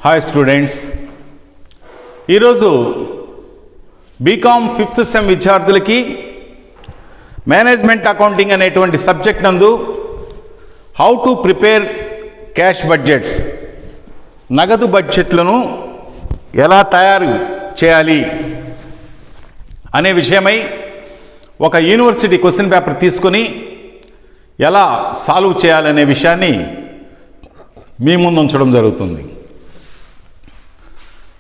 Hi students, ఈరోజు BCom 5th sem విద్యార్థులకి management accounting అనేటువంటి సబ్జెక్ట్ నందు how to prepare cash budgets, నగదు బడ్జెట్లను ఎలా తయారు చేయాలి అనే విషయమై ఒక యూనివర్సిటీ క్వశ్చన్ పేపర్ తీసుకొని ఎలా సాల్వ్ చేయాలనే విషయాన్ని మీ ముందు ఉంచడం జరుగుతుంది.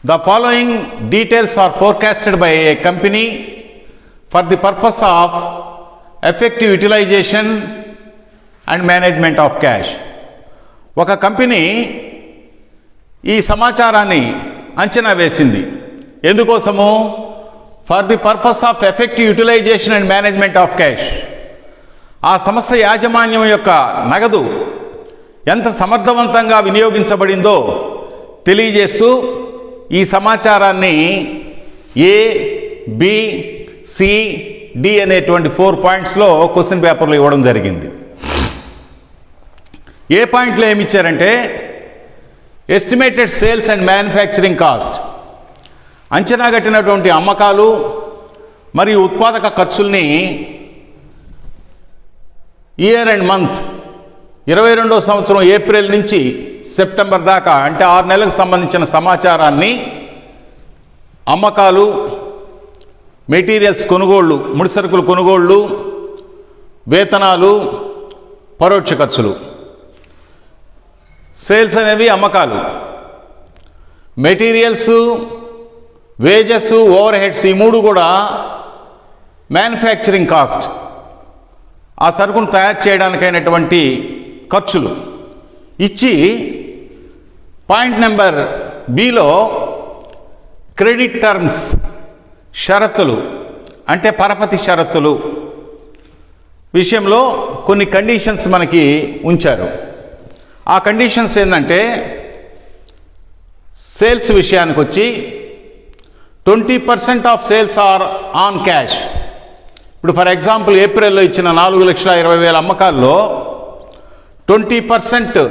The following details are forecasted by a company for the purpose of effective utilization and management of cash. ఒక కంపెనీ ఈ సమాచారాన్ని అంచనా వేసింది. ఎందుకోసము? For the purpose of effective utilization and management of cash. ఆ సంస్థ యాజమాన్యం యొక్క నగదు ఎంత సమర్థవంతంగా వినియోగించబడిందో తెలియజేస్తూ ఈ సమాచారాన్ని ఏ, బి, సి, డి అనేటువంటి 4 పాయింట్స్లో క్వశ్చన్ పేపర్లో ఇవ్వడం జరిగింది. ఏ పాయింట్లో ఏమి ఇచ్చారంటే estimated sales and manufacturing cost, అంచనా కట్టినటువంటి అమ్మకాలు మరియు ఉత్పాదక ఖర్చుల్ని ఇయర్ అండ్ మంత్ 22వ సంవత్సరం ఏప్రిల్ నుంచి సెప్టెంబర్ దాకా అంటే 6 నెలలకు సంబంధించిన సమాచారాన్ని అమ్మకాలు, మెటీరియల్స్ కొనుగోళ్ళు, ముడిసరుకులు కొనుగోళ్ళు, వేతనాలు, పరోక్ష ఖర్చులు. సేల్స్ అనేవి అమ్మకాలు, మెటీరియల్స్, వేజెస్, ఓవర్ హెడ్స్, ఈ 3 కూడా మ్యానుఫ్యాక్చరింగ్ కాస్ట్, ఆ సరుకును తయారు చేయడానికైనటువంటి ఖర్చులు ఇచ్చి point number below credit terms, షరతులు అంటే పరపతి షరతులు విషయంలో కొన్ని కండిషన్స్ మనకి ఉంచారు. ఆ కండిషన్స్ ఏంటంటే సేల్స్ విషయానికి వచ్చి 20% of sales are on cash. ఇప్పుడు ఫర్ ఎగ్జాంపుల్ ఏప్రిల్లో ఇచ్చిన 4,20,000 అమ్మకాల్లో 20%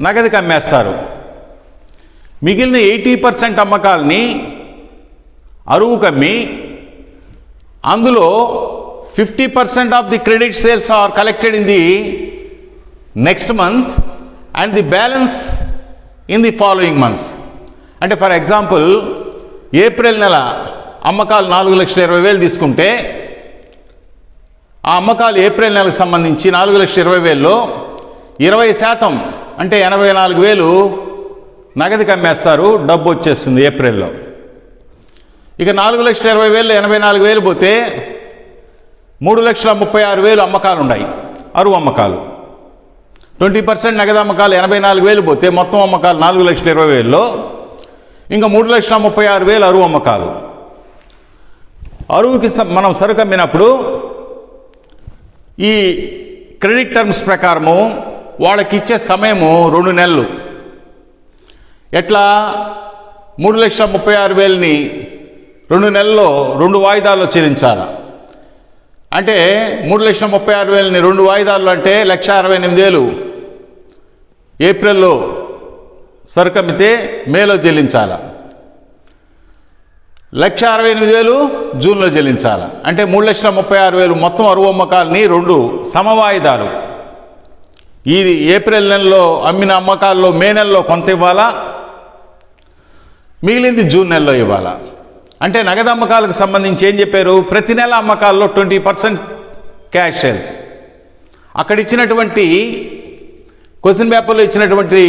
నగదుకి అమ్మేస్తారు. మిగిలిన 80% అమ్మకాలని అరువుకు అమ్మి అందులో 50% of the credit sales are collected in the next month and the balance in the following months. అంటే ఫర్ ఎగ్జాంపుల్ ఏప్రిల్ నెల అమ్మకాలు 4,20,000 తీసుకుంటే ఆ అమ్మకాలు ఏప్రిల్ నెలకు సంబంధించి 4,20,000లో 20% అంటే 84,000 నగదుకి అమ్మేస్తారు, డబ్బు వచ్చేస్తుంది ఏప్రిల్లో. ఇక 4,20,000లో 84,000 పోతే 3,36,000 అమ్మకాలు ఉన్నాయి, అరువు అమ్మకాలు. 20% నగదు అమ్మకాలు 84,000 పోతే మొత్తం అమ్మకాలు 4,20,000లో ఇంకా 3,36,000 అరువు అమ్మకాలు. అరువుకి మనం సరుకు అమ్మినప్పుడు ఈ క్రెడిట్ టర్మ్స్ ప్రకారము వాళ్ళకి ఇచ్చే సమయము 2 నెలలు. ఎట్లా? 3,36,000ని 2 నెలల్లో 2 వాయిదాల్లో చెల్లించాలి. అంటే 3,36,000ని 2 వాయిదాల్లో అంటే 1,68,000 ఏప్రిల్లో సరుకు అమ్మితే మేలో చెల్లించాలి, 1,68,000 జూన్లో చెల్లించాలి. అంటే 3,36,000 మొత్తం అరువు అమ్మకాలని 2 సమవాయిదాలు. ఈ ఏప్రిల్ నెలలో అమ్మిన అమ్మకాల్లో మే నెలలో కొంత ఇవ్వాలా, మిగిలింది జూన్ నెలలో ఇవ్వాలా. అంటే నగదు అమ్మకాలకు సంబంధించి ఏం చెప్పారు? ప్రతి నెల అమ్మకాల్లో 20% క్యాష్ సేల్స్. అక్కడ ఇచ్చినటువంటి క్వశ్చన్ పేపర్లో ఇచ్చినటువంటి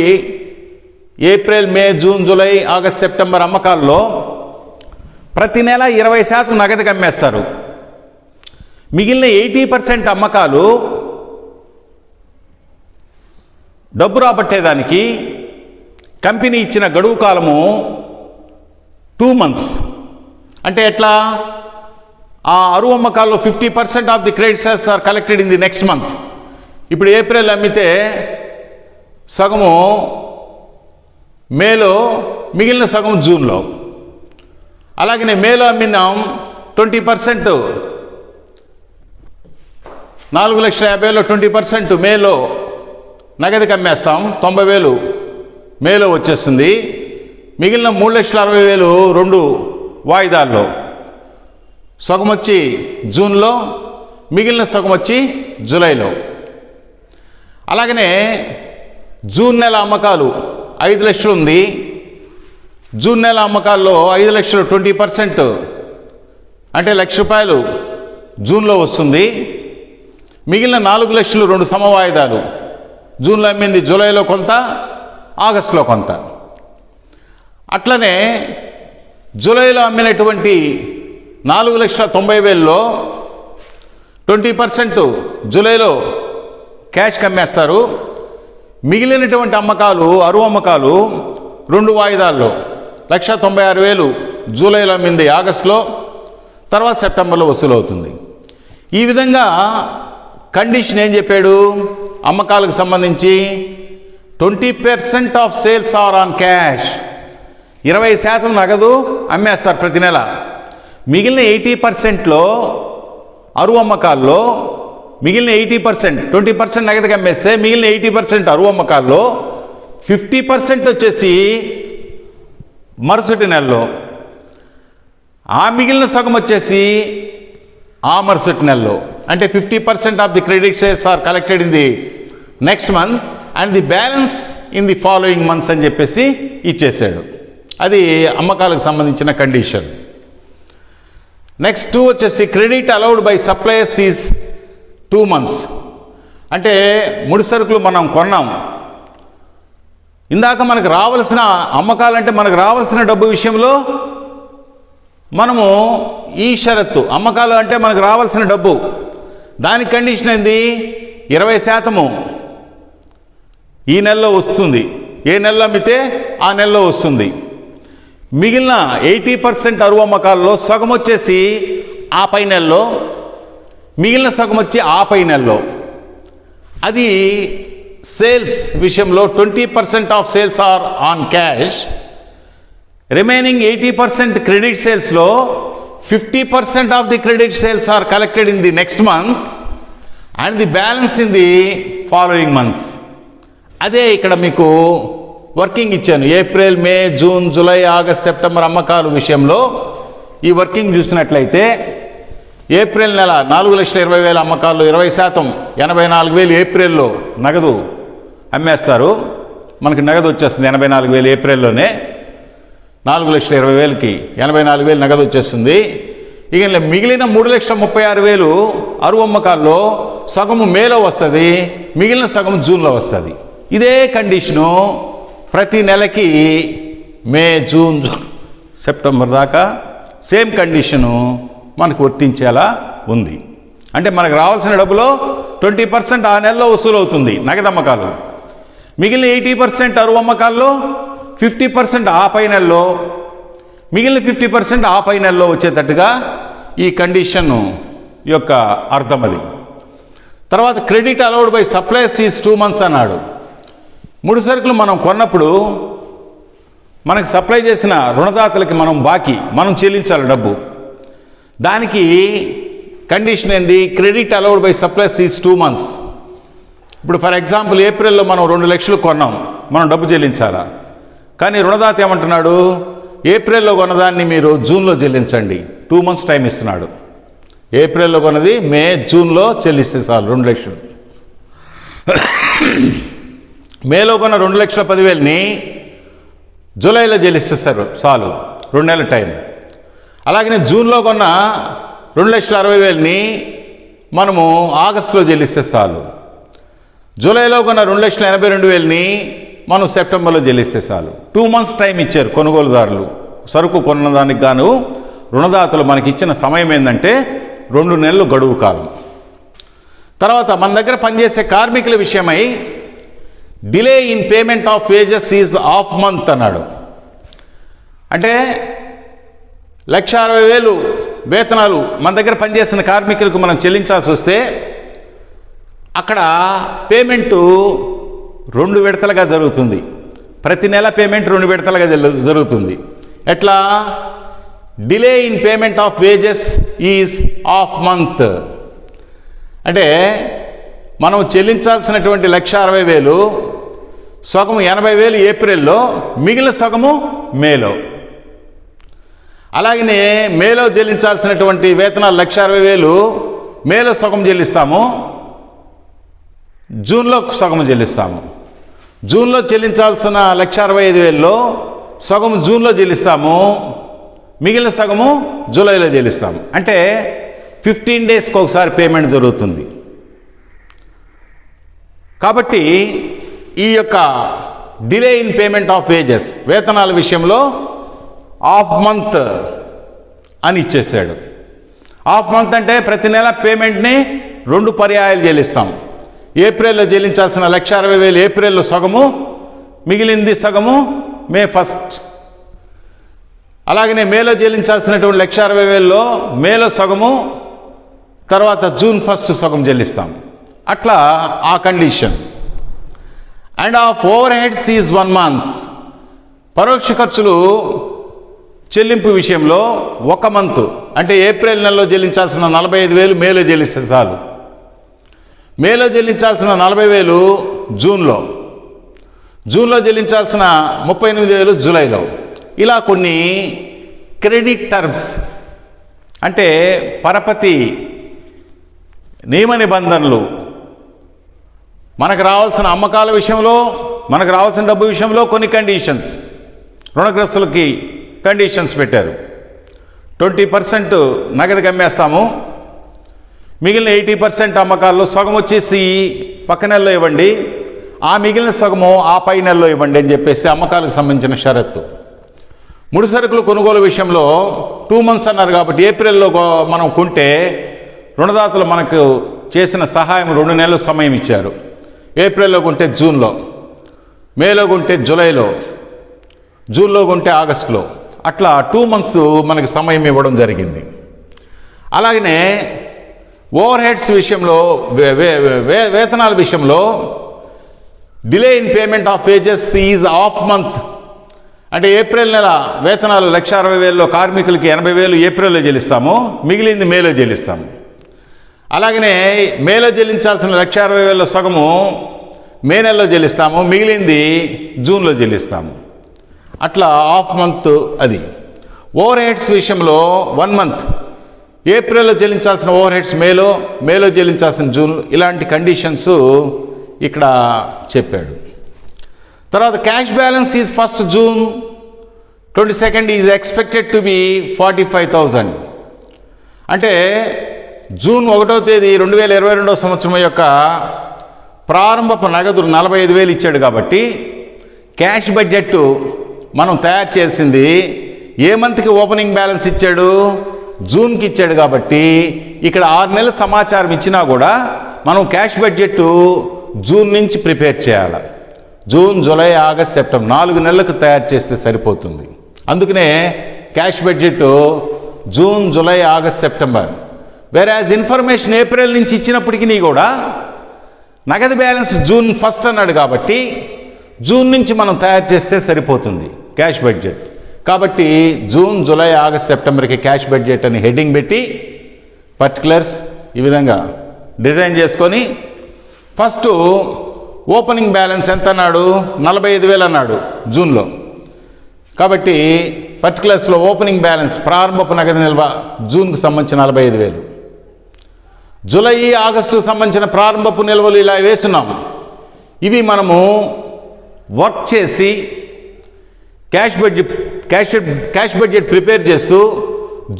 April, May, June, July, August, September అమ్మకాల్లో ప్రతి నెల 20% నగదుకి అమ్మేస్తారు. మిగిలిన 80% అమ్మకాలు డబ్బు రాబట్టేదానికి కంపెనీ ఇచ్చిన గడువు కాలము 2 months. అంటే ఎట్లా? ఆ అరువు అమ్మకాల్లో 50% of the credit sales are collected in the next month. ఇప్పుడు ఏప్రిల్ అమ్మితే సగము మేలో, మిగిలిన సగం జూన్లో. అలాగనే మేలో అమ్మినాం 20%, 4,50,000లో 20% మేలో నగదుకి అమ్మేస్తాం 90,000 మేలో వచ్చేస్తుంది. మిగిలిన 3,60,000 2 వాయిదాల్లో, సగం వచ్చి జూన్లో, మిగిలిన సగం వచ్చి జూలైలో. అలాగనే జూన్ నెల అమ్మకాలు 5 లక్షలు ఉంది. జూన్ నెల అమ్మకాల్లో 5 లక్షలు 20%, అంటే ₹1,00,000 జూన్లో వస్తుంది. మిగిలిన 4 లక్షలు 2 సమవాయిదాలు, జూన్లో అమ్మింది జూలైలో కొంత, ఆగస్టులో కొంత. అట్లనే జూలైలో అమ్మినటువంటి 4,90,000లో 20% జూలైలో క్యాష్కి అమ్మేస్తారు. మిగిలినటువంటి అమ్మకాలు, అరువు అమ్మకాలు 2 వాయిదాల్లో 1,96,000 జూలైలో అమ్మింది ఆగస్టులో, తర్వాత సెప్టెంబర్లో వసూలు అవుతుంది. ఈ విధంగా కండిషన్ ఏం చెప్పాడు అమ్మకాలకు సంబంధించి? 20% of sales are on cash, 20% నగదు అమ్మేస్తారు ప్రతి నెల. మిగిలిన 80%లో అరువు అమ్మకాల్లో, మిగిలిన 80%, 20% నగదుకి అమ్మేస్తే మిగిలిన 80% అరువు అమ్మకాల్లో 50% వచ్చేసి మరుసటి నెలలో, ఆ మిగిలిన సగం వచ్చేసి ఆ మరుసటి నెలలో. అంటే 50% of the credit sales are collected in the next month and the balance in the following months అని చెప్పేసి ఇచ్చేసాడు. అది అమ్మకాలకు సంబంధించిన కండిషన్. నెక్స్ట్ 2 వచ్చేసి credit allowed by suppliers is 2 months. అంటే ముడి సరుకులు మనం కొన్నాం, ఇందాక మనకు రావాల్సిన అమ్మకాలంటే మనకు రావాల్సిన డబ్బు విషయంలో మనము ఈ షరత్తు, అమ్మకాలు అంటే మనకు రావాల్సిన డబ్బు, దానికి కండిషన్ ఏంది? 20% ఈ నెలలో వస్తుంది, ఏ నెలలో అమ్మితే ఆ నెలలో వస్తుంది. మిగిలిన 80% అరువు అమ్మకాల్లో సగం వచ్చేసి ఆ పై నెలలో, మిగిలిన సగం వచ్చి ఆ పై నెలలో. అది సేల్స్ విషయంలో 20% of sales are on cash, remaining 80% credit సేల్స్లో 50% of the credit sales are collected in the next month and the balance in the following months. అదే ఇక్కడ మీకు వర్కింగ్ ఇచ్చాను. April, May, June, July, August, September అమ్మకాలు విషయంలో ఈ working చూసినట్లయితే April నెల 4,20,000 అమ్మకాల్లో 20%, 84,000 ఏప్రిల్లో నగదు అమ్మేస్తారు. మనకి నగదు వచ్చేస్తుంది 84,000 ఏప్రిల్లోనే, 4,20,000కి 84,000 నగదు వచ్చేస్తుంది. ఇక మిగిలిన 3,36,000 అరువు అమ్మకాల్లో సగము మేలో వస్తుంది, మిగిలిన సగం జూన్లో వస్తుంది. ఇదే కండిషను ప్రతి నెలకి మే, జూన్, సెప్టెంబర్ దాకా సేమ్ కండిషను మనకు వర్తించేలా ఉంది. అంటే మనకు రావాల్సిన డబ్బులో 20% ఆ నెలలో వసూలు అవుతుంది నగదు అమ్మకాలు, మిగిలిన 80% అరువు అమ్మకాల్లో 50% ఆ పై నెలలో, మిగిలిన 50% ఆ పై నెలలో వచ్చేటట్టుగా ఈ కండిషన్ యొక్క అర్థం అది. తర్వాత credit allowed by suppliers is 2 months అన్నాడు. ముడి సరుకులు మనం కొన్నప్పుడు మనకు సప్లై చేసిన రుణదాతలకి మనం చెల్లించాలి డబ్బు. దానికి కండిషన్ ఏంది? Credit allowed by suppliers is 2 months. ఇప్పుడు ఫర్ ఎగ్జాంపుల్ ఏప్రిల్లో మనం 2 లక్షలు కొన్నాం, మనం డబ్బు చెల్లించాలా? కానీ రుణదాత ఏమంటున్నాడు? ఏప్రిల్లో కొన్నదాన్ని మీరు జూన్లో చెల్లించండి, 2 months టైం ఇస్తున్నాడు. ఏప్రిల్లో కొన్నది మే, జూన్లో చెల్లిస్తే చాలు 2 లక్షలు. మేలో కొన్న 2,10,000ని జూలైలో చెల్లిస్తారు చాలు, 2 నెలల టైం. అలాగనే జూన్లో కొన్న 2,60,000ని మనము ఆగస్టులో చెల్లిస్తే చాలు. జూలైలో కొన్న 2,82,000ని మనం సెప్టెంబర్లో చెల్లిస్తే చాలు. 2 months టైం ఇచ్చారు కొనుగోలుదారులు. సరుకు కొన్నదానికి గాను రుణదాతలు మనకి ఇచ్చిన సమయం ఏంటంటే 2 నెలలు గడువు కాలం. తర్వాత మన దగ్గర పనిచేసే కార్మికుల విషయమై delay in payment of wages is half month అన్నాడు. అంటే 1,60,000 వేతనాలు మన దగ్గర పనిచేసిన కార్మికులకు మనం చెల్లించాల్సి వస్తే అక్కడ పేమెంటు 2 విడతలుగా జరుగుతుంది. ప్రతి నెల పేమెంట్ 2 విడతలుగా జరుగుతుంది. ఎట్లా? Delay in payment of wages is half month. అంటే మనం చెల్లించాల్సినటువంటి 1,60,000 సగము 80,000 ఏప్రిల్లో, మిగిలిన సగము మేలో. అలాగనే మేలో చెల్లించాల్సినటువంటి వేతనాలు 1,60,000 మేలో సగం చెల్లిస్తాము, జూన్లో సగం చెల్లిస్తాము. జూన్లో చెల్లించాల్సిన 1,65,000లో సగం జూన్లో చెల్లిస్తాము, మిగిలిన సగము జూలైలో చెల్లిస్తాము. అంటే 15 డేస్కి ఒకసారి పేమెంట్ జరుగుతుంది. కాబట్టి ఈ యొక్క delay in payment of wages, వేతనాల విషయంలో హాఫ్ మంత్ అని ఇచ్చేసాడు. హాఫ్ మంత్ అంటే ప్రతి నెల పేమెంట్ని 2 పర్యాయాలు చెల్లిస్తాం. ఏప్రిల్లో చెల్లించాల్సిన 1,60,000 ఏప్రిల్లో సగము, మిగిలింది సగము మే 1. అలాగనే మేలో చెల్లించాల్సినటువంటి 1,60,000లో మేలో సగము, తర్వాత జూన్ 1 సగం చెల్లిస్తాం. అట్లా ఆ condition. And of over heads is 1 month. పరోక్ష ఖర్చులు చెల్లింపు విషయంలో 1 మంత్, అంటే ఏప్రిల్ నెలలో చెల్లించాల్సిన 45,000 మేలో చెల్లిస్తే చాలు. మేలో చెల్లించాల్సిన 40,000 జూన్లో, జూన్లో చెల్లించాల్సిన 38,000 జూలైలో. ఇలా కొన్ని క్రెడిట్ టర్మ్స్, అంటే పరపతి నియమ నిబంధనలు, మనకు రావాల్సిన అమ్మకాల విషయంలో, మనకు రావాల్సిన డబ్బు విషయంలో కొన్ని కండిషన్స్, రుణగ్రస్తులకి కండిషన్స్ పెట్టారు. 20% నగదుకి అమ్మేస్తాము, మిగిలిన 80% అమ్మకాల్లో సగం వచ్చేసి పక్క నెలలో ఇవ్వండి, ఆ మిగిలిన సగము ఆ పై నెలలో ఇవ్వండి అని చెప్పేసి అమ్మకాలకు సంబంధించిన షరత్తు. ముడి సరుకులు కొనుగోలు విషయంలో 2 మంత్స్ అన్నారు కాబట్టి ఏప్రిల్లో మనం కొంటే రుణదాతలు మనకు చేసిన సహాయం 2 నెలలు సమయం ఇచ్చారు. ఏప్రిల్లో కొంటే జూన్లో, మేలో కొంటే జూలైలో, జూన్లో కొంటే ఆగస్టులో, అట్లా 2 మంత్స్ మనకి సమయం ఇవ్వడం జరిగింది. అలాగనే ఓవర్ హెడ్స్ విషయంలో, వేతనాల విషయంలో delay in payment of wages is half month. అంటే ఏప్రిల్ నెల వేతనాలు 1,60,000లో కార్మికులకి 80,000 ఏప్రిల్లో చెల్లిస్తాము, మిగిలింది మేలో చెల్లిస్తాము. అలాగనే మేలో చెల్లించాల్సిన 1,60,000లో సగము మే నెలలో చెల్లిస్తాము, మిగిలింది జూన్లో చెల్లిస్తాము. అట్లా హాఫ్ మంత్ అది. ఓవర్ హెడ్స్ విషయంలో 1 మంత్, ఏప్రిల్లో చెల్లించాల్సిన ఓవర్ హెడ్స్ మేలో, మేలో చెల్లించాల్సిన జూన్, ఇలాంటి కండిషన్స్ ఇక్కడ చెప్పాడు. తర్వాత cash balance is 1st June 22 is expected to be 45,000. అంటే జూన్ 1వ తేదీ 2022 సంవత్సరం యొక్క ప్రారంభపు నగదు 45,000 ఇచ్చాడు కాబట్టి క్యాష్ బడ్జెట్ మనం తయారు చేసింది ఏ మంత్కి ఓపెనింగ్ బ్యాలెన్స్ ఇచ్చాడు, జూన్కి ఇచ్చాడు. కాబట్టి ఇక్కడ 6 నెలల సమాచారం ఇచ్చినా కూడా మనం క్యాష్ బడ్జెట్ జూన్ నుంచి ప్రిపేర్ చేయాలి. జూన్, జూలై, ఆగస్ట్, సెప్టెంబర్ 4 నెలలకు తయారు చేస్తే సరిపోతుంది. అందుకనే cash budget June, July, August, September. వేరాజ్ ఇన్ఫర్మేషన్ ఏప్రిల్ నుంచి ఇచ్చినప్పటికీ కూడా నగదు బ్యాలెన్స్ జూన్ 1 అన్నాడు కాబట్టి జూన్ నుంచి మనం తయారు చేస్తే సరిపోతుంది క్యాష్ బడ్జెట్. కాబట్టి జూన్, జూలై, ఆగస్ట్, సెప్టెంబర్కి క్యాష్ బడ్జెట్ అని హెడ్డింగ్ పెట్టి పర్టికులర్స్ ఈ విధంగా డిజైన్ చేసుకొని ఫస్ట్ ఓపెనింగ్ బ్యాలెన్స్ ఎంత అన్నాడు, 45,000 అన్నాడు జూన్లో. కాబట్టి పర్టికులర్స్లో ఓపెనింగ్ బ్యాలెన్స్ ప్రారంభపు నగదు నిల్వ జూన్కు సంబంధించిన 45,000, జూలై, ఆగస్టు సంబంధించిన ప్రారంభపు నిల్వలు ఇలా వేస్తున్నాము. ఇవి మనము వర్క్ చేసి క్యాష్ బడ్జెట్ ప్రిపేర్ చేస్తూ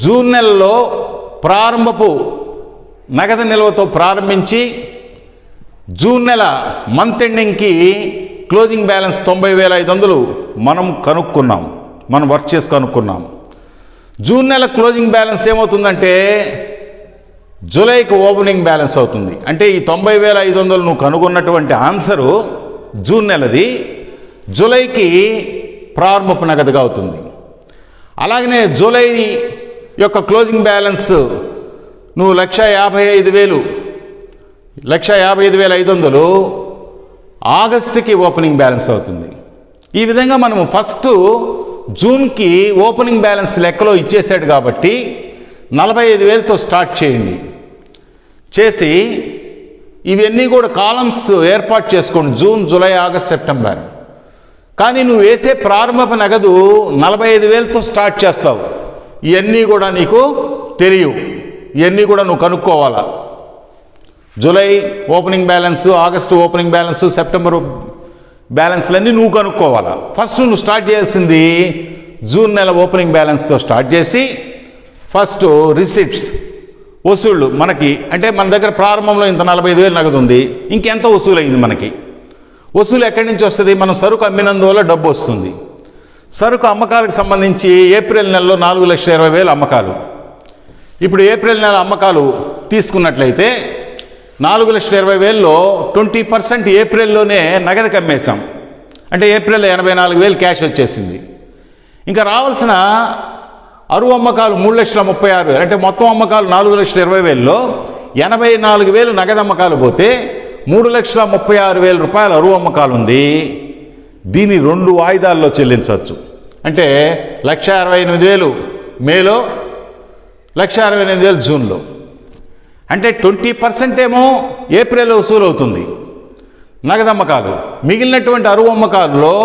జూన్ నెలలో ప్రారంభపు నగదు నిల్వతో ప్రారంభించి జూన్ నెల మంత్ ఎండింగ్కి క్లోజింగ్ బ్యాలెన్స్ 90,500 మనం కనుక్కున్నాం, మనం వర్క్ చేసి కనుక్కున్నాం. జూన్ నెల క్లోజింగ్ బ్యాలెన్స్ ఏమవుతుందంటే జూలైకి ఓపెనింగ్ బ్యాలెన్స్ అవుతుంది. అంటే ఈ 90,500 నువ్వు కనుగొన్నటువంటి ఆన్సరు జూన్ నెలది, జూలైకి ప్రారంభపు నగదుగా అవుతుంది. అలాగనే జూలై యొక్క క్లోజింగ్ బ్యాలెన్స్ నువ్వు 1,55,500 ఆగస్టుకి ఓపెనింగ్ బ్యాలెన్స్ అవుతుంది. ఈ విధంగా మనము ఫస్ట్ జూన్కి ఓపెనింగ్ బ్యాలెన్స్ లెక్కలో ఇచ్చేసాడు కాబట్టి 45,000తో స్టార్ట్ చేయండి. చేసి ఇవన్నీ కూడా కాలమ్స్ ఏర్పాటు చేసుకోండి. జూన్, జూలై, ఆగస్ట్, సెప్టెంబర్ కానీ నువ్వు వేసే ప్రారంభపు నగదు 45,000తో స్టార్ట్ చేస్తావు. ఇవన్నీ కూడా నీకు తెలియవు, ఇవన్నీ కూడా నువ్వు కనుక్కోవాలా. July opening balance, August opening balance, September బ్యాలెన్స్లన్నీ నువ్వు కనుక్కోవాలా. ఫస్ట్ నువ్వు స్టార్ట్ చేయాల్సింది జూన్ నెల ఓపెనింగ్ బ్యాలెన్స్తో స్టార్ట్ చేసి ఫస్ట్ రిసిప్ట్స్ వసూళ్ళు మనకి, అంటే మన దగ్గర ప్రారంభంలో ఇంత 45,000 నగదు ఉంది, ఇంకెంత వసూలైంది మనకి. వసూలు ఎక్కడి నుంచి వస్తుంది? మనం సరుకు అమ్మినందువల్ల డబ్బు వస్తుంది. సరుకు అమ్మకాలకు సంబంధించి ఏప్రిల్ నెలలో 4,20,000 అమ్మకాలు. ఇప్పుడు ఏప్రిల్ నెల అమ్మకాలు తీసుకున్నట్లయితే 4,20,000లో 20% ఏప్రిల్లోనే నగదుకి అమ్మేశాం. అంటే ఏప్రిల్ 84,000 క్యాష్ వచ్చేసింది. ఇంకా రావాల్సిన అరువు అమ్మకాలు 3,36,000, అంటే మొత్తం అమ్మకాలు 4,20,000లో 84,000 నగదు అమ్మకాలు పోతే 3,36,000 రూపాయల అరువు అమ్మకాలు ఉంది. దీన్ని 2 వాయిదాల్లో చెల్లించవచ్చు. అంటే 1,68,000 మేలో, 1,68,000 జూన్లో. అంటే 20% ఏమో ఏప్రిల్ వసూలు అవుతుంది నగదు అమ్మకాలు. మిగిలినటువంటి అరువు అమ్మకాల్లో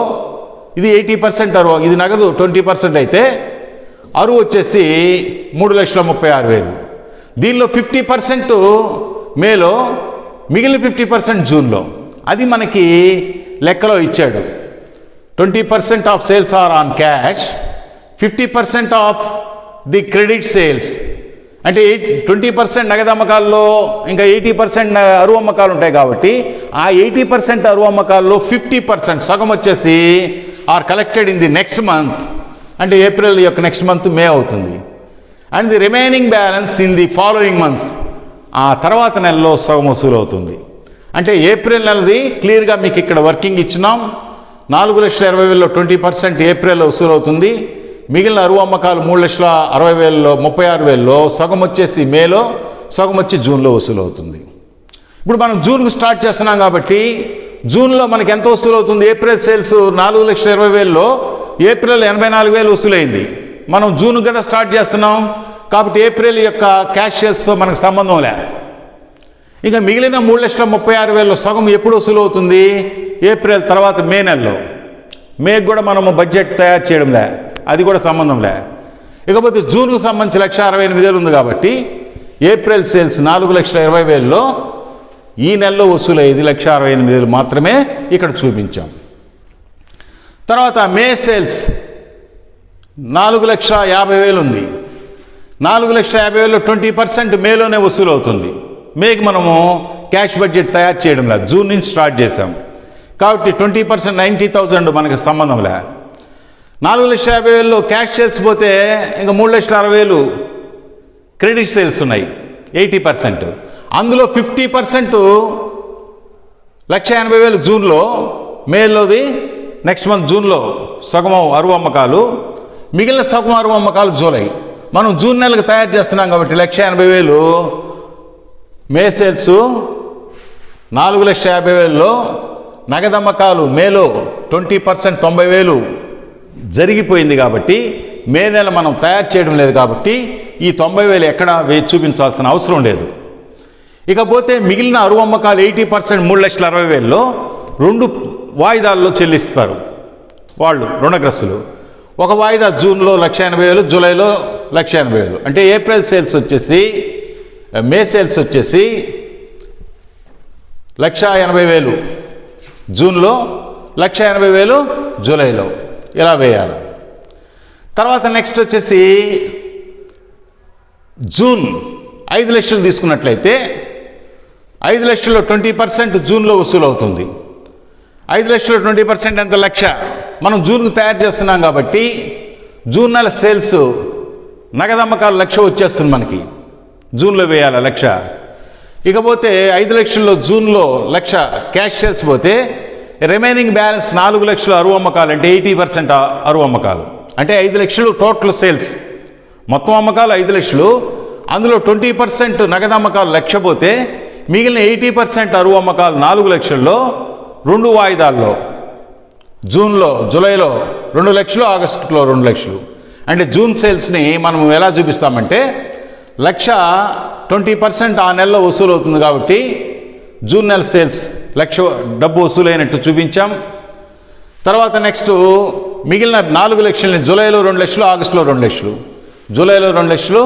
ఇది 80% అరువు, ఇది నగదు 20% అయితే అరువు వచ్చేసి 3,36,000. దీనిలో 50% మేలో, మిగిలిన 50% జూన్లో. అది మనకి లెక్కలో ఇచ్చాడు. 20% of sales are on cash, 50% of the credit sales. అంటే 20% నగదు అమ్మకాల్లో ఇంకా 80% అరువు అమ్మకాలు ఉంటాయి కాబట్టి ఆ 80% అరువు అమ్మకాల్లో 50% సగం వచ్చేసి are collected in the next month, అంటే ఏప్రిల్ యొక్క నెక్స్ట్ మంత్ మే అవుతుంది. And the remaining balance in the following months, ఆ తర్వాత నెలలో సగం వసూలు అవుతుంది. అంటే ఏప్రిల్ నెలది క్లియర్గా మీకు ఇక్కడ వర్కింగ్ ఇచ్చినాం. 4,20,000లో 20% ఏప్రిల్లో వసూలు అవుతుంది. మిగిలిన అరువు అమ్మకాలు 3,60,000లో 36,000లో సగం వచ్చేసి మేలో, సగం వచ్చి జూన్లో వసూలు అవుతుంది. ఇప్పుడు మనం జూన్కు స్టార్ట్ చేస్తున్నాం కాబట్టి జూన్లో మనకి ఎంత వసూలు అవుతుంది? ఏప్రిల్ సేల్స్ 4,20,000లో ఏప్రిల్ 84,000 వసూలైంది. మనం జూన్ కదా స్టార్ట్ చేస్తున్నాం కాబట్టి ఏప్రిల్ యొక్క క్యాష్ సేల్స్తో మనకు సంబంధం లే. ఇక మిగిలిన 3,36,000లో సగం ఎప్పుడు వసూలు అవుతుంది? ఏప్రిల్ తర్వాత మే నెలలో. మేకు కూడా మనము బడ్జెట్ తయారు చేయడం లే, అది కూడా సంబంధం లే. ఇకపోతే జూన్కు సంబంధించి 1,68,000 ఉంది కాబట్టి ఏప్రిల్ సేల్స్ 4,20,000లో ఈ నెలలో వసూలయ్యేది 1,68,000 మాత్రమే ఇక్కడ చూపించాం. తర్వాత మే సేల్స్ 4,50,000 ఉంది. 4,50,000లో 20% మేలోనే వసూలు అవుతుంది. మేకి మనము క్యాష్ బడ్జెట్ తయారు చేయడం లేదు, జూన్ నుంచి స్టార్ట్ చేసాం కాబట్టి 20% 90,000 మనకు సంబంధం లే. 4,50,000లో క్యాష్ సేల్స్ పోతే ఇంకా 3,60,000 క్రెడిట్ సేల్స్ ఉన్నాయి 80%. అందులో 50% 1,80,000 జూన్లో, మేలోది నెక్స్ట్ మంత్ జూన్లో సగం అరువు అమ్మకాలు, మిగిలిన సగం అరువు అమ్మకాలు జూలై. మనం జూన్ నెలకు తయారు చేస్తున్నాం కాబట్టి 1,80,000 మే సేల్స్, 4,50,000లో నగదమ్మకాలు మేలో 20% 90,000 జరిగిపోయింది కాబట్టి మే నెల మనం తయారు చేయడం లేదు కాబట్టి ఈ 90,000 ఎక్కడ చూపించాల్సిన అవసరం లేదు. ఇకపోతే మిగిలిన అరువు అమ్మకాలు 80% 3,60,000లో 2 వాయిదాల్లో చెల్లిస్తారు వాళ్ళు రుణగ్రస్తులు. ఒక వాయిదా జూన్లో 1,80,000, జూలైలో 1,80,000. అంటే ఏప్రిల్ సేల్స్ వచ్చేసి, మే సేల్స్ వచ్చేసి 1,80,000 జూన్లో, 1,80,000 జూలైలో. ఇలా వేయాలి. తర్వాత నెక్స్ట్ వచ్చేసి జూన్ 5 లక్షలు తీసుకున్నట్లయితే 5 లక్షల్లో 20% జూన్లో వసూలు అవుతుంది. 5 లక్షల్లో 20% ఎంత? 1,00,000. మనం జూన్కు తయారు చేస్తున్నాం కాబట్టి జూన్ నెల సేల్స్ నగదమ్మకాలు 1,00,000 వచ్చేస్తుంది మనకి, జూన్లో వేయాలి 1,00,000. ఇకపోతే 5 లక్షల్లో జూన్లో 1,00,000 క్యాష్ సేల్స్ పోతే రిమైనింగ్ బ్యాలెన్స్ 4 లక్షలు అరువు అమ్మకాలు, అంటే 80% అరువు అమ్మకాలు. అంటే 5 లక్షలు టోటల్ సేల్స్, మొత్తం అమ్మకాలు 5 లక్షలు, అందులో 20% నగదు అమ్మకాలు 1,00,000 పోతే మిగిలిన 80% అరువు అమ్మకాలు 4 లక్షల్లో 2 వాయిదాల్లో, జూన్లో, జూలైలో 2 లక్షలు, ఆగస్టులో 2 లక్షలు. అంటే జూన్ సేల్స్ని మనం ఎలా చూపిస్తామంటే 1,00,000 20% ఆ నెలలో వసూలు అవుతుంది కాబట్టి జూన్ నెల సేల్స్ 1,00,000 డబ్బు వసూలైనట్టు చూపించాం. తర్వాత నెక్స్ట్ మిగిలిన 4 లక్షలని జూలైలో 2 లక్షలు, ఆగస్టులో 2 లక్షలు, జూలైలో 2 లక్షలు,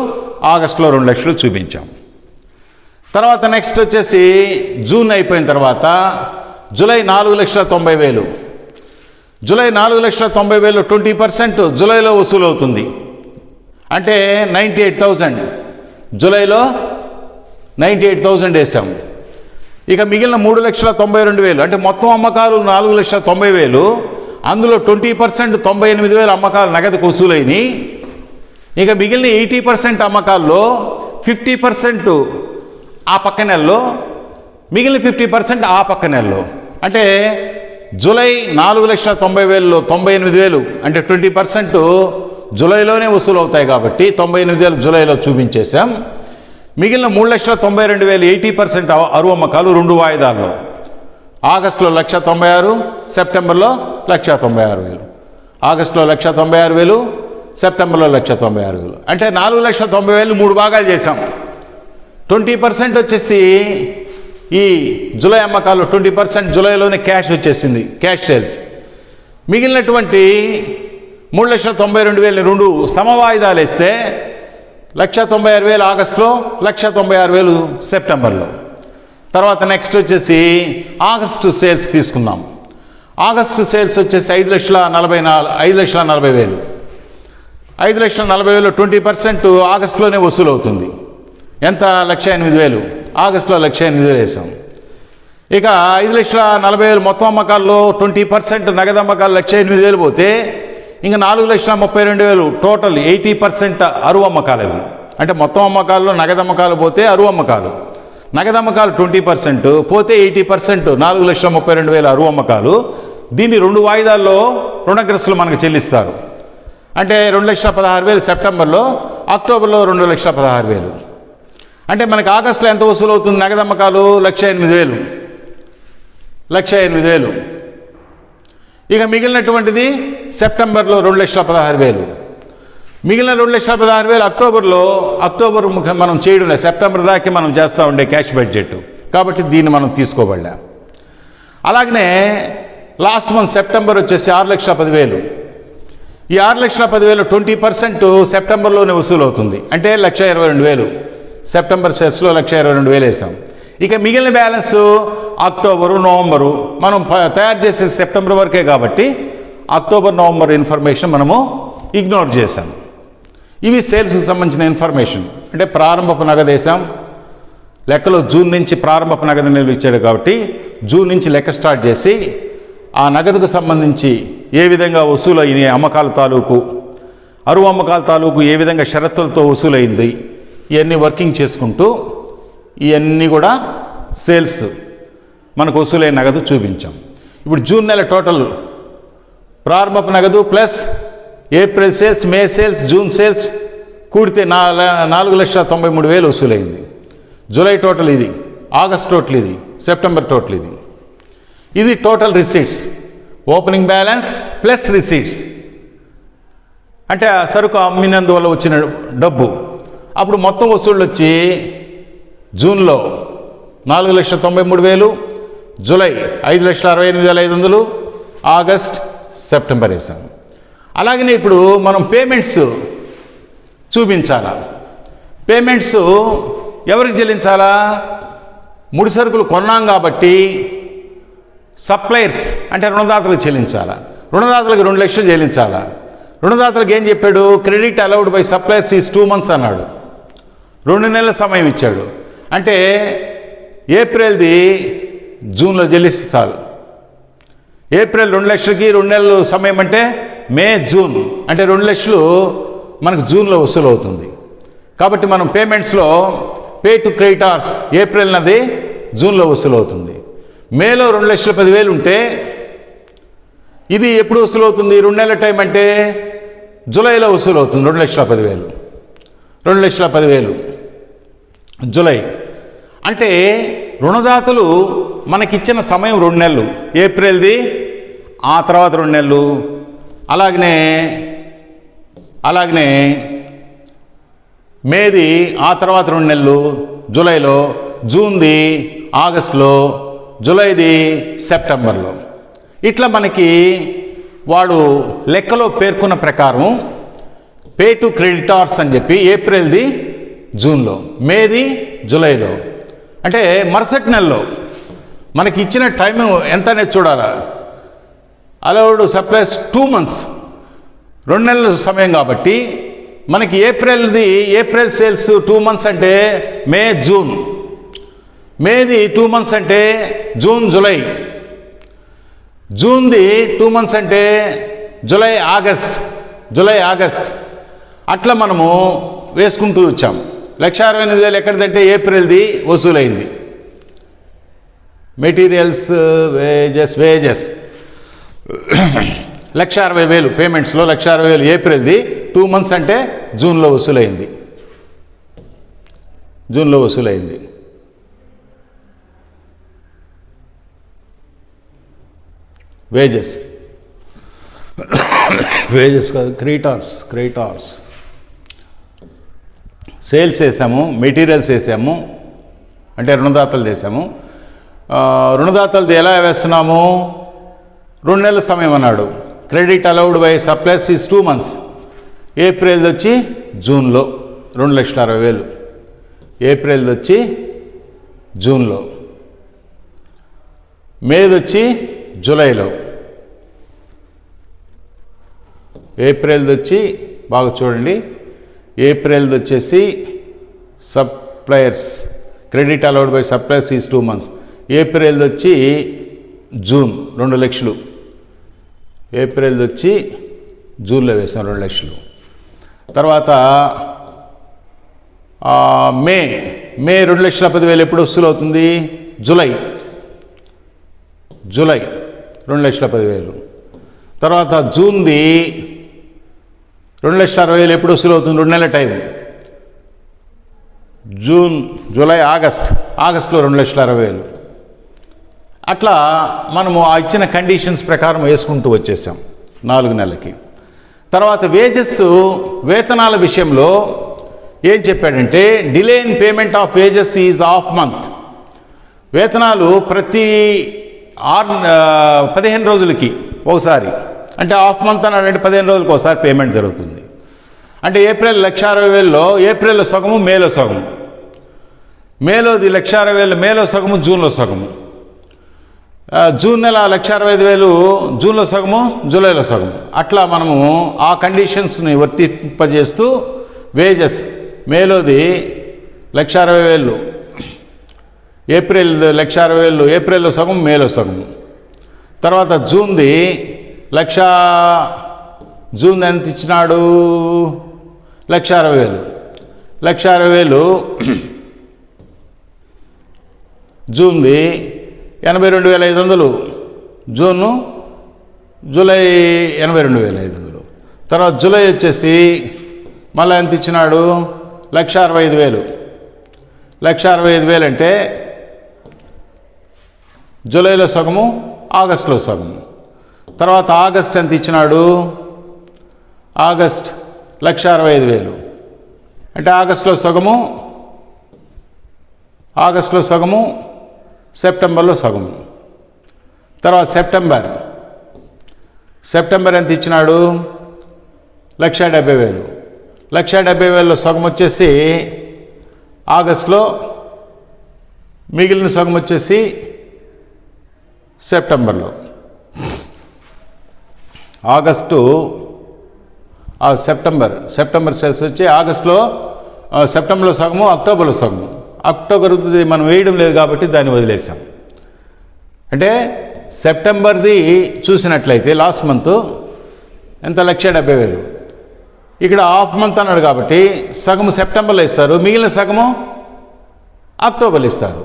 ఆగస్టులో 2 లక్షలు చూపించాం. తర్వాత నెక్స్ట్ వచ్చేసి జూన్ అయిపోయిన తర్వాత జూలై 4,90,000, జూలై 4,90,000 20% జూలైలో వసూలు అవుతుంది. అంటే 98,000, జూలైలో 98,000 వేసాం. ఇక మిగిలిన 3,92,000 అంటే మొత్తం అమ్మకాలు 4,90,000, అందులో 20% 98,000 అమ్మకాలు నగదుకు వసూలైనవి. ఇక మిగిలిన 80% అమ్మకాల్లో 50% ఆ పక్క నెలలో, మిగిలిన 50% ఆ పక్క నెలలో. అంటే జూలై 4,90,000లో 98,000 అంటే 20% జూలైలోనే వసూలు అవుతాయి కాబట్టి 98,000 జూలైలో చూపించేశాం. మిగిలిన 3,92,000 80% అరువు అమ్మకాలు 2 వాయిదాల్లో, ఆగస్టులో 1,96,000, సెప్టెంబర్లో 1,96,000. ఆగస్టులో 1,96,000, సెప్టెంబర్లో 1,96,000. అంటే 4,90,000 3 భాగాలు చేశాం. 20% వచ్చేసి ఈ జూలై అమ్మకాలు, 20% జూలైలోనే క్యాష్ వచ్చేసింది, క్యాష్ సేల్స్. మిగిలినటువంటి 3,92,000 2 సమవాయిదాలు వేస్తే 1,96,000 ఆగస్టులో, 1,96,000 సెప్టెంబర్లో. తర్వాత నెక్స్ట్ వచ్చేసి ఆగస్టు సేల్స్ తీసుకుందాం. ఆగస్టు సేల్స్ వచ్చేసి 5,40,000. 5,40,000 20% ఆగస్టులోనే వసూలు అవుతుంది. ఎంత? 1,08,000. ఆగస్టులో 1,08,000 వేసాం. ఇక 5,40,000 మొత్తం అమ్మకాల్లో 20% నగదు అమ్మకాలు 1,08,000 పోతే ఇంకా 4,32,000 టోటల్ 80% అరువు అమ్మకాలు అవి. అంటే మొత్తం అమ్మకాల్లో నగదు అమ్మకాలు పోతే అరువు అమ్మకాలు, నగదు అమ్మకాలు 20% పోతే 80% 4,32,000 అరువు అమ్మకాలు. దీన్ని 2 వాయిదాల్లో రుణగ్రస్తులు మనకు చెల్లిస్తారు. అంటే 2,16,000 సెప్టెంబర్లో, అక్టోబర్లో 2,16,000. అంటే మనకి ఆగస్టులో ఎంత వసూలు అవుతుంది నగదు అమ్మకాలు? 1,08,000. 1,08,000. ఇక మిగిలినటువంటిది సెప్టెంబర్లో 2,16,000. మిగిలిన 2,16,000 అక్టోబర్ మనం చేయడం లేదు, సెప్టెంబర్ దాకా మనం చేస్తూ ఉండే క్యాష్ బడ్జెట్ కాబట్టి దీన్ని మనం తీసుకోబడలే. అలాగనే లాస్ట్ మంత్ సెప్టెంబర్ వచ్చేసి 6,10,000. ఈ 6,10,000 20% సెప్టెంబర్లోనే వసూలు అవుతుంది. అంటే 1,22,000 సెప్టెంబర్ సేల్స్లో 1,22,000 వేసాం. ఇక మిగిలిన బ్యాలెన్స్ అక్టోబరు, నవంబరు మనం తయారు చేసే సెప్టెంబర్ వరకే కాబట్టి అక్టోబర్, నవంబర్ ఇన్ఫర్మేషన్ మనము ఇగ్నోర్ చేశాం. ఇవి సేల్స్కి సంబంధించిన ఇన్ఫర్మేషన్. అంటే ప్రారంభపు నగదు వేసాం, లెక్కలో జూన్ నుంచి ప్రారంభపు నగదు నిల్వ ఇచ్చాడు కాబట్టి జూన్ నుంచి లెక్క స్టార్ట్ చేసి ఆ నగదుకు సంబంధించి ఏ విధంగా వసూలైన అమ్మకాల తాలూకు, అరువు అమ్మకాల తాలూకు ఏ విధంగా షరతులతో వసూలైంది ఇవన్నీ వర్కింగ్ చేసుకుంటూ ఇవన్నీ కూడా సేల్స్ మనకు వసూలైన నగదు చూపించాం. ఇప్పుడు జూన్ నెల టోటల్ ప్రారంభపు నగదు ప్లస్ ఏప్రిల్ సేల్స్, మే సేల్స్, జూన్ సేల్స్ కూడితే 4,93,000 వసూలైంది. జూలై టోటల్ ఇది, ఆగస్ట్ టోటల్ ఇది, సెప్టెంబర్ టోటల్ ఇది. ఇది total receipts, opening balance plus receipts. అంటే ఆ సరుకు అమ్మినందువల్ల వచ్చిన డబ్బు. అప్పుడు మొత్తం వసూళ్ళు వచ్చి జూన్లో 4,93,000, జూలై 5,68,500, ఆగస్ట్, సెప్టెంబర్ వేసాను. అలాగనే ఇప్పుడు మనం పేమెంట్స్ చూపించాలా. పేమెంట్స్ ఎవరికి చెల్లించాలా? ముడి సరుకులు కొన్నాం కాబట్టి సప్లయర్స్ అంటే రుణదాతలకు చెల్లించాలా. రుణదాతలకు 2 లక్షలు చెల్లించాలా. రుణదాతలకు ఏం చెప్పాడు? Credit allowed by suppliers is 2 months అన్నాడు. 2 నెలల సమయం ఇచ్చాడు. అంటే ఏప్రిల్ది జూన్లో చెల్లిస్తే చాలు. ఏప్రిల్ 2 లక్షలకి 2 నెలలు సమయం అంటే మే, జూన్ అంటే 2 లక్షలు మనకు జూన్లో వసూలు అవుతుంది. కాబట్టి మనం పేమెంట్స్లో పే టు క్రెడిటార్స్ ఏప్రిల్ నది జూన్లో వసూలు అవుతుంది. మేలో 2,10,000 ఉంటే ఇది ఎప్పుడు వసూలు అవుతుంది? 2 నెలల టైం అంటే జూలైలో వసూలు అవుతుంది. 2,10,000. 2,10,000 జూలై. అంటే రుణదాతలు మనకిచ్చిన సమయం 2 నెలలు, ఏప్రిల్ది ఆ తర్వాత 2 నెలలు, అలాగనే మేది ఆ తర్వాత 2 నెలలు జూలైలో, జూన్ది ఆగస్టులో, జూలైది సెప్టెంబర్లో. ఇట్లా మనకి వాడు లెక్కలో పేర్కొన్న ప్రకారం పే టు క్రెడిటార్స్ అని చెప్పి ఏప్రిల్ది జూన్లో, మేది జూలైలో, అంటే మరుసటి నెలలో మనకి ఇచ్చిన టైం ఎంత అనేది చూడాలా. అలౌడ్ సప్లైస్ 2 months, 2 నెలల సమయం కాబట్టి మనకి ఏప్రిల్ సేల్స్ 2 months అంటే మే జూన్, మేది 2 months అంటే జూన్ జూలై, జూన్ది 2 months అంటే జూలై ఆగస్ట్, అట్లా మనము వేసుకుంటూ వచ్చాం. 1,68,000 ఎక్కడిదంటే ఏప్రిల్ది వసూలైంది. మెటీరియల్స్ వేజెస్ 1,60,000 పేమెంట్స్లో 1,60,000 ఏప్రిల్ది, 2 months అంటే జూన్లో వసూలైంది. వేజెస్ కాదు, క్రెడిటార్స్. సేల్స్ వేసాము, మెటీరియల్స్ వేసాము, అంటే రుణదాతలు చేసాము. రుణదాతలది ఎలా వేస్తున్నాము, 2 నెలల సమయం అన్నాడు. Credit allowed by supplies is 2 months. ఏప్రిల్ది వచ్చి జూన్లో 2,60,000, ఏప్రిల్ది వచ్చి జూన్లో, మేది వచ్చి జూలైలో, ఏప్రిల్ది వచ్చి బాగా చూడండి, ఏప్రిల్ది వచ్చేసి suppliers credit allowed by suppliers is 2 months. ఏప్రిల్ది వచ్చి జూన్ 2 లక్షలు, ఏప్రిల్ది వచ్చి జూన్లో వేసాం 2 లక్షలు. తర్వాత మే 2,10,000 ఎప్పుడు వసూలు అవుతుంది, జూలై 2,10,000. తర్వాత జూన్ది 2,60,000 ఎప్పుడు వసూలు అవుతుంది, 2 నెలల టైం, జూన్ జూలై ఆగస్టులో 2,60,000. అట్లా మనము ఆ ఇచ్చిన కండిషన్స్ ప్రకారం వేసుకుంటూ వచ్చేసాం 4 నెలలకి. తర్వాత వేతనాల విషయంలో ఏం చెప్పాడంటే, delay in payment of wages is of month. వేతనాలు ప్రతి 15 రోజులకి ఒకసారి, అంటే ఆఫ్ మంత్ అన్నాడంటే 15 రోజులకి ఒకసారి పేమెంట్ జరుగుతుంది. అంటే ఏప్రిల్ 1,60,000లో ఏప్రిల్లో సగము, మేలో సగము, మేలోది 1,60,000 మేలో సగము, జూన్లో సగము, జూన్ నెల 1,65,000 జూన్లో సగము, జూలైలో సగము. అట్లా మనము ఆ కండిషన్స్ని వర్తింపజేస్తూ వేజెస్ మేలోది 1,60,000, ఏప్రిల్ 1,60,000 ఏప్రిల్లో సగం, మేలో సగము. తర్వాత జూన్ది జూన్ ఎంత ఇచ్చినాడు, 1,60,000 జూన్ది 82,500, జూలై 82,500. తర్వాత జూలై వచ్చేసి మళ్ళీ ఎంత ఇచ్చినాడు, 1,65,000. 1,65,000 అంటే జూలైలో సగము, ఆగస్టులో సగము. తర్వాత ఆగస్ట్ ఎంత ఇచ్చినాడు, ఆగస్ట్ 1,65,000 అంటే ఆగస్టులో సగము, సెప్టెంబర్లో సగము. తర్వాత సెప్టెంబర్ ఎంత ఇచ్చినాడు, 1,70,000. 1,70,000లో సగం వచ్చేసి ఆగస్టులో, మిగిలిన సగం వచ్చేసి సెప్టెంబర్లో. సెప్టెంబర్ సేల్స్ వచ్చి ఆగస్టులో, సెప్టెంబర్లో సగము, అక్టోబర్లో సగము. అక్టోబర్ మనం వేయడం లేదు కాబట్టి దాన్ని వదిలేసాం. అంటే సెప్టెంబర్ది చూసినట్లయితే లాస్ట్ మంత్ ఎంత, 1,70,000. ఇక్కడ హాఫ్ మంత్ అన్నాడు కాబట్టి సగము సెప్టెంబర్లో ఇస్తారు, మిగిలిన సగము అక్టోబర్లో ఇస్తారు.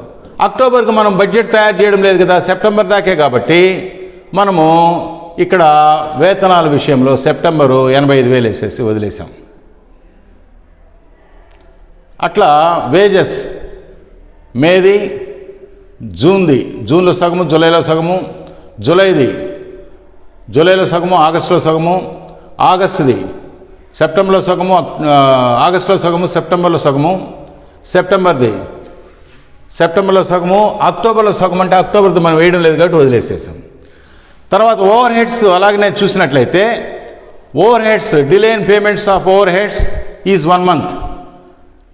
అక్టోబర్కి మనం బడ్జెట్ తయారు చేయడం లేదు కదా, సెప్టెంబర్ దాకే కాబట్టి మనము ఇక్కడ వేతనాల విషయంలో సెప్టెంబరు 85,000 వేసేసి వదిలేసాం. అట్లా వేజెస్ మేది జూన్లో సగము, జూలైలో సగము, జూలైలో సగము, ఆగస్టులో సగము, ఆగస్టుది సెప్టెంబర్లో సగము, ఆగస్టులో సగము, సెప్టెంబర్లో సగము, సెప్టెంబర్లో సగము, అక్టోబర్లో సగం. అంటే అక్టోబర్ది మనం వేయడం లేదు కాబట్టి వదిలేసేసాం. తర్వాత ఓవర్ హెడ్స్ అలాగనే చూసినట్లయితే over heads delay in payments of over heads is 1 month.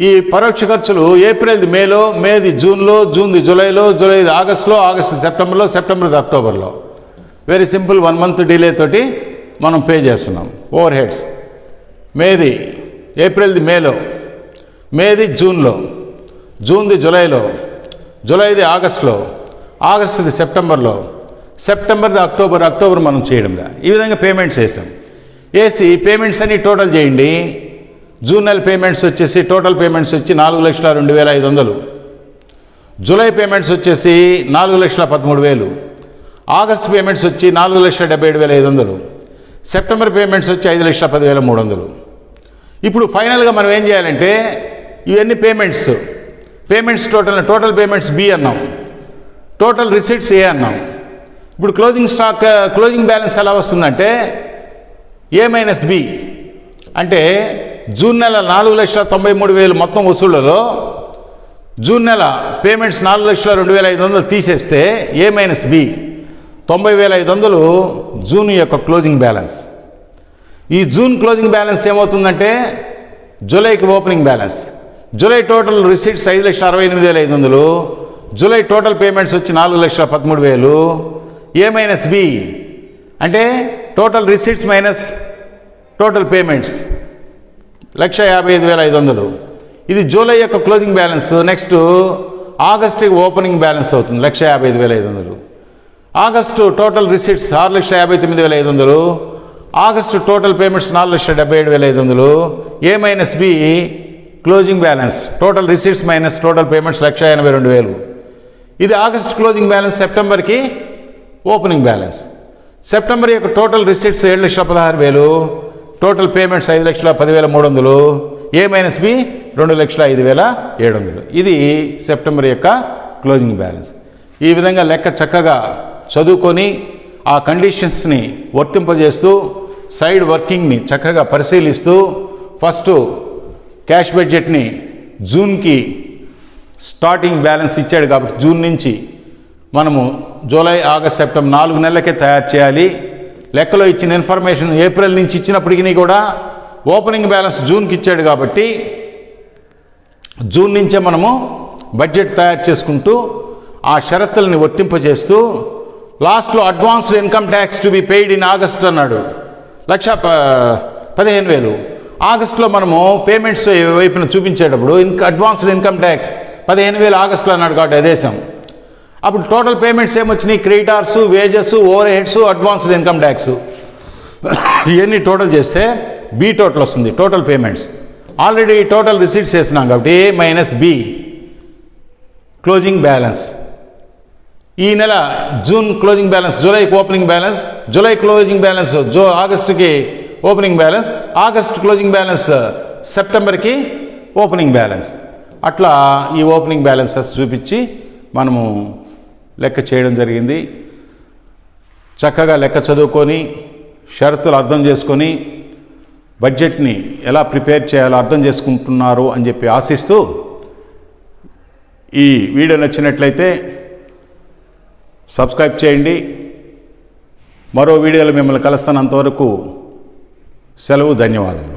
ఈ పరోక్ష ఖర్చులు ఏప్రిల్ది మేలో, మేది జూన్లో, జూన్ది జూలైలో, జూలైది ఆగస్టులో, ఆగస్టు సెప్టెంబర్లో, సెప్టెంబర్ది అక్టోబర్లో. వెరీ సింపుల్, 1 month డిలే తోటి మనం పే చేస్తున్నాం ఓవర్ హెడ్స్. మేది ఏప్రిల్ది మేలో, మేది జూన్లో, జూన్ది జూలైలో, జూలైది ఆగస్టులో, ఆగస్టుది సెప్టెంబర్లో, సెప్టెంబర్ది అక్టోబర్ మనం చేయడంలా. ఈ విధంగా పేమెంట్స్ వేసాం. వేసి పేమెంట్స్ అన్ని టోటల్ చేయండి. జూన్ నెల పేమెంట్స్ వచ్చేసి టోటల్ పేమెంట్స్ వచ్చి 4,02,500. జూలై పేమెంట్స్ వచ్చేసి 4,13,000. ఆగస్ట్ పేమెంట్స్ వచ్చి 4,77,500. సెప్టెంబర్ పేమెంట్స్ వచ్చి 5,10,300. ఇప్పుడు ఫైనల్గా మనం ఏం చేయాలంటే ఇవన్నీ పేమెంట్స్ టోటల్ పేమెంట్స్ బి అన్నాం, టోటల్ రిసీట్స్ ఏ అన్నాం. ఇప్పుడు క్లోజింగ్ బ్యాలెన్స్ ఎలా వస్తుందంటే ఏ మైనస్ బి. అంటే జూన్ నెల 4,93,000 మొత్తం వసూళ్లలో జూన్ నెల పేమెంట్స్ 4,02,500 తీసేస్తే ఏ మైనస్ బి 90,500 జూన్ యొక్క క్లోజింగ్ బ్యాలెన్స్. ఈ జూన్ క్లోజింగ్ బ్యాలెన్స్ ఏమవుతుందంటే జూలైకి opening balance. July total receipts 5,68,500, July total payments వచ్చి 4,13,000. ఏ మైనస్ బి అంటే total receipts minus total payments 1,55,500. ఇది జూలై యొక్క closing balance. Next August opening balance అవుతుంది 1,55,500. August total receipts 6,59,500, August total payments 4,77,500. A minus B closing balance total receipts minus total payments 1,82,000. ఇది August closing balance. సెప్టెంబర్కి opening balance. September యొక్క total receipts 7,16,000, total payments 5,10,300. A minus B 2,05,700. ఇది September యొక్క closing balance. ఈ విధంగా లెక్క చక్కగా చదువుకొని ఆ కండిషన్స్ని వర్తింపజేస్తూ సైడ్ వర్కింగ్ని చక్కగా పరిశీలిస్తూ ఫస్ట్ క్యాష్ బడ్జెట్ని జూన్కి స్టార్టింగ్ బ్యాలెన్స్ ఇచ్చాడు కాబట్టి జూన్ నుంచి మనము జూలై, ఆగస్ట్, సెప్టెంబర్ 4 నెలలకే తయారు చేయాలి. లెక్కలో ఇచ్చిన ఇన్ఫర్మేషన్ ఏప్రిల్ నుంచి ఇచ్చినప్పటికీ కూడా ఓపెనింగ్ బ్యాలెన్స్ జూన్కి ఇచ్చాడు కాబట్టి జూన్ నుంచే మనము బడ్జెట్ తయారు చేసుకుంటూ ఆ షరతుల్ని వర్తింపజేస్తూ లాస్ట్లో advanced income tax to be paid in August అన్నాడు 1,15,000. ఆగస్టులో మనము పేమెంట్స్ వైపున చూపించేటప్పుడు అడ్వాన్స్డ్ ఇన్కమ్ ట్యాక్స్ 15,000 ఆగస్టులో అన్నాడు కాబట్టి అదేశం. అప్పుడు టోటల్ పేమెంట్స్ ఏమొచ్చినాయి? Creditors, wages, overheads, advanced income tax ఇవన్నీ టోటల్ చేస్తే బి టోటల్ వస్తుంది. Total payments already total receipts వేసినాం కాబట్టి A minus B closing balance. ఈ నెల జూన్ క్లోజింగ్ బ్యాలెన్స్, జూలైకి opening balance, July closing balance ఆగస్టుకి opening balance, August closing balance సెప్టెంబర్కి ఓపెనింగ్ బ్యాలెన్స్. అట్లా ఈ ఓపెనింగ్ బ్యాలెన్సెస్ చూపించి మనము లెక్క చేయడం జరిగింది. చక్కగా లెక్క చదువుకొని షరతులు అర్థం చేసుకొని బడ్జెట్ని ఎలా ప్రిపేర్ చేయాలో అర్థం చేసుకుంటున్నారు అని చెప్పి ఆశిస్తూ ఈ వీడియో నచ్చినట్లయితే సబ్స్క్రైబ్ చేయండి. మరో వీడియోలో మిమ్మల్ని కలుస్తాను. అంతవరకు సెలవు. ధన్యవాదాలు.